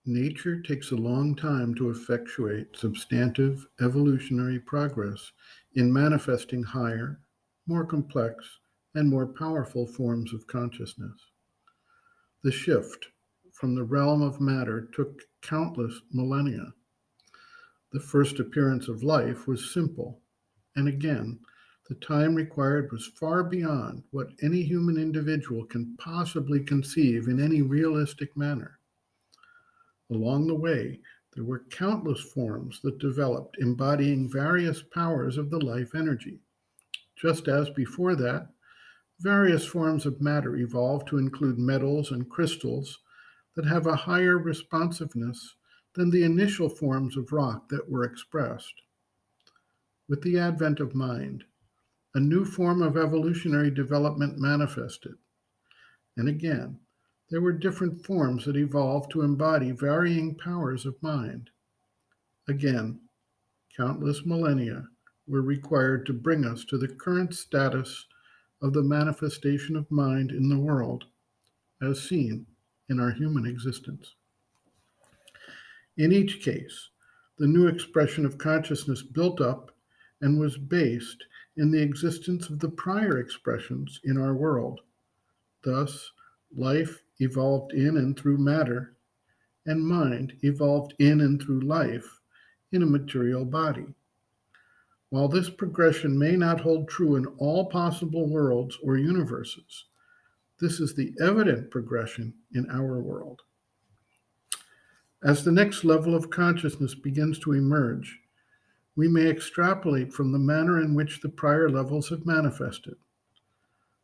Nature takes a long time to effectuate substantive evolutionary progress in manifesting higher, more complex, and more powerful forms of consciousness. The shift from the realm of matter took countless millennia. The first appearance of life was simple, and again, the time required was far beyond what any human individual can possibly conceive in any realistic manner. Along the way, there were countless forms that developed embodying various powers of the life energy. Just as before that, various forms of matter evolved to include metals and crystals that have a higher responsiveness than the initial forms of rock that were expressed. With the advent of mind, a new form of evolutionary development manifested. And again, there were different forms that evolved to embody varying powers of mind. Again, countless millennia were required to bring us to the current status of the manifestation of mind in the world, as seen in our human existence. In each case, the new expression of consciousness built up and was based in the existence of the prior expressions in our world. Thus, life evolved in and through matter, and mind evolved in and through life in a material body. While this progression may not hold true in all possible worlds or universes, this is the evident progression in our world. As the next level of consciousness begins to emerge, we may extrapolate from the manner in which the prior levels have manifested.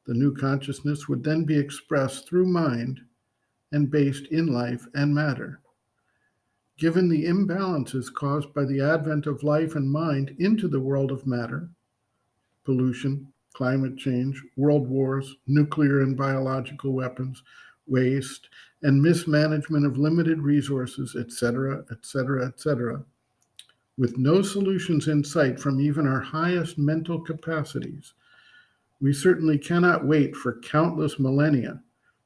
The new consciousness would then be expressed through mind and based in life and matter. Given the imbalances caused by the advent of life and mind into the world of matter, pollution, climate change, world wars, nuclear and biological weapons, waste, and mismanagement of limited resources, etc., etc., etc., with no solutions in sight from even our highest mental capacities, we certainly cannot wait for countless millennia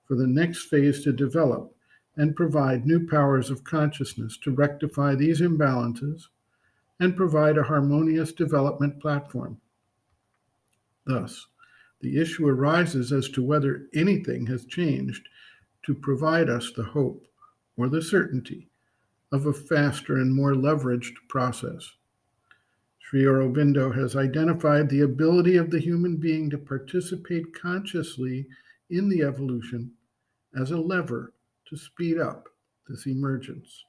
for the next phase to develop and provide new powers of consciousness to rectify these imbalances and provide a harmonious development platform. Thus, the issue arises as to whether anything has changed to provide us the hope or the certainty of a faster and more leveraged process. Sri Aurobindo has identified the ability of the human being to participate consciously in the evolution as a lever to speed up this emergence.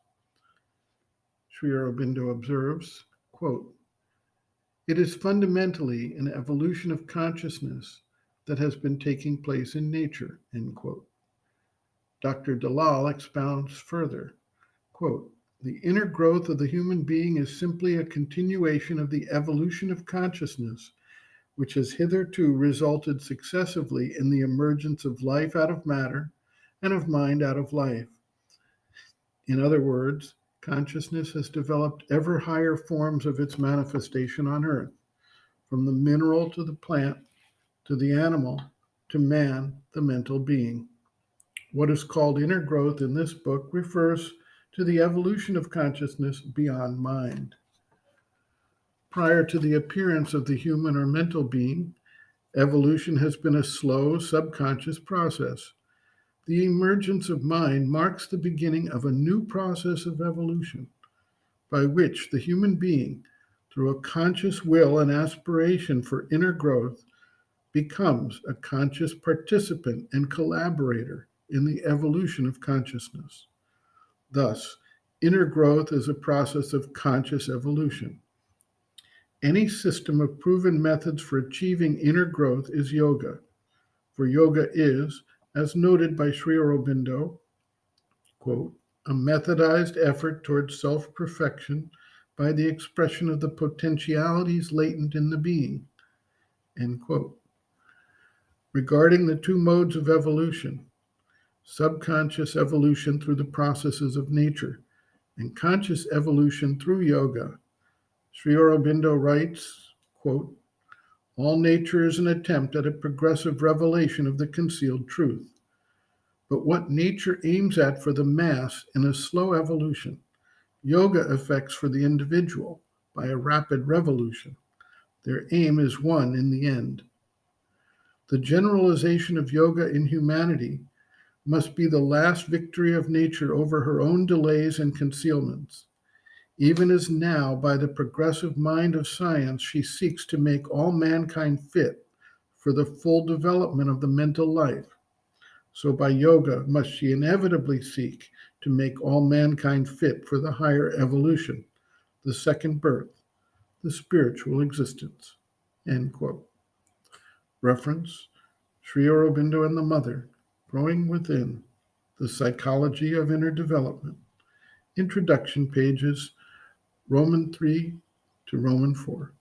Sri Aurobindo observes, quote, "It is fundamentally an evolution of consciousness that has been taking place in nature," end quote. Dr. Dalal expounds further, quote, "The inner growth of the human being is simply a continuation of the evolution of consciousness, which has hitherto resulted successively in the emergence of life out of matter and of mind out of life. In other words, consciousness has developed ever higher forms of its manifestation on earth, from the mineral to the plant, to the animal, to man, the mental being. What is called inner growth in this book refers to the evolution of consciousness beyond mind. Prior to the appearance of the human or mental being, evolution has been a slow, subconscious process. The emergence of mind marks the beginning of a new process of evolution, by which the human being, through a conscious will and aspiration for inner growth, becomes a conscious participant and collaborator in the evolution of consciousness. Thus, inner growth is a process of conscious evolution. Any system of proven methods for achieving inner growth is yoga, for yoga is, as noted by Sri Aurobindo, quote, "a methodized effort towards self-perfection by the expression of the potentialities latent in the being," end quote. Regarding the two modes of evolution, subconscious evolution through the processes of nature, and conscious evolution through yoga, Sri Aurobindo writes, quote, "All nature is an attempt at a progressive revelation of the concealed truth. but what nature aims at for the mass in a slow evolution, yoga effects for the individual by a rapid revolution. Their aim is one in the end. The generalization of yoga in humanity must be the last victory of nature over her own delays and concealments, even as now, by the progressive mind of science, she seeks to make all mankind fit for the full development of the mental life. So by yoga must she inevitably seek to make all mankind fit for the higher evolution, the second birth, the spiritual existence. End quote. Reference, Sri Aurobindo and the Mother, Growing Within, The Psychology of Inner Development. Introduction pages, Roman 3 to Roman 4.